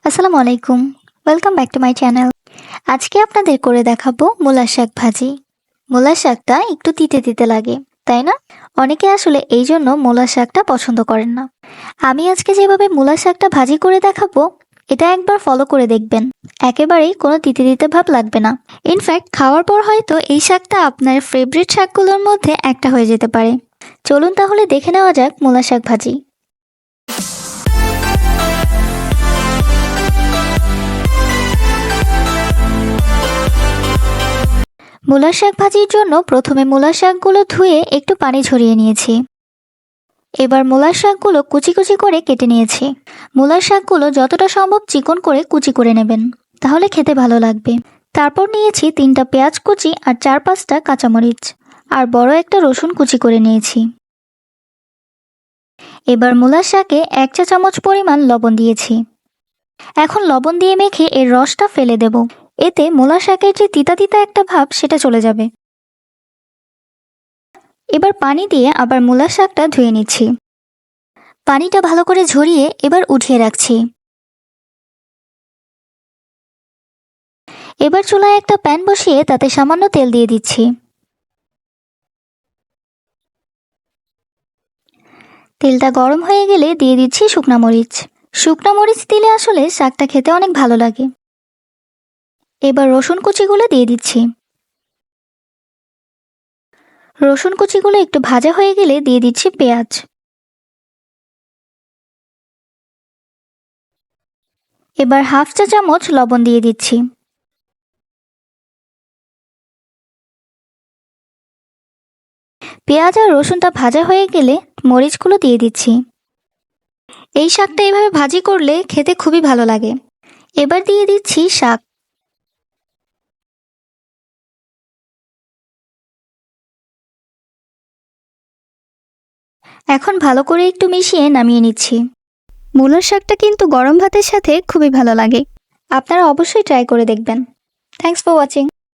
আসসালামু আলাইকুম। Welcome back to my channel. আজকে আপনাদের করে দেখাবো মূলার শাক ভাজি। মূলার শাকটা একটু তিতে তিতে লাগে, তাই না? অনেকে আসলে এই জন্য মূলার শাকটা পছন্দ করেন না। আমি আজকে যেভাবে মূলার শাকটা ভাজি করে দেখাবো, এটা একবার ফলো করে দেখবেন। একেবারেই কোনো তিতে তিতে ভাব লাগবে না। ইনফ্যাক্ট খাওয়ার পর হয়তো এই শাকটা আপনার ফেভারিট শাকগুলোর মধ্যে একটা হয়ে যেতে পারে। চলুন তাহলে দেখে নেওয়া যাক মূলার শাক ভাজি। মূলার শাক ভাজির জন্য প্রথমে মূলার শাকগুলো ধুয়ে একটু পানি ঝরিয়ে নিয়েছি। এবার মূলার শাকগুলো কুচি কুচি করে কেটে নিয়েছি। মূলার শাকগুলো যতটা সম্ভব চিকন করে কুচি করে নেবেন, তাহলে খেতে ভালো লাগবে। তারপর নিয়েছি 3টা পেঁয়াজ কুচি আর 4-5টা কাঁচামরিচ আর বড় একটা রসুন কুচি করে নিয়েছি। এবার মূলার শাকে 1 চা চামচ পরিমাণ লবণ দিয়েছি। এখন লবণ দিয়ে মেখে এর রসটা ফেলে দেব। এতে মূলার শাকের যে তিতা তিতা একটা ভাব সেটা চলে যাবে। এবার পানি দিয়ে আবার মূলার শাকটা ধুয়ে নিচ্ছি। পানিটা ভালো করে ঝরিয়ে এবার উঠিয়ে রাখছি। এবার চুলায় একটা প্যান বসিয়ে তাতে সামান্য তেল দিয়ে দিচ্ছি। তেলটা গরম হয়ে গেলে দিয়ে দিচ্ছি শুকনা মরিচ। শুকনা মরিচ দিলে আসলে শাকটা খেতে অনেক ভালো লাগে। এবার রসুন কুচিগুলো দিয়ে দিচ্ছি। রসুন কুচিগুলো একটু ভাজা হয়ে গেলে দিয়ে দিচ্ছি পেঁয়াজ। এবার 1/2 চা চামচ লবণ দিয়ে দিচ্ছি। পেঁয়াজ আর রসুনটা ভাজা হয়ে গেলে মরিচগুলো দিয়ে দিচ্ছি। এই শাকটা এভাবে ভাজি করলে খেতে খুবই ভালো লাগে। এবার দিয়ে দিচ্ছি শাক। এখন ভালো করে একটু মিশিয়ে নামিয়ে নিচ্ছি। মূলার শাকটা কিন্তু গরম ভাতের সাথে খুবই ভালো লাগে। আপনারা অবশ্যই ট্রাই করে দেখবেন। Thanks for watching.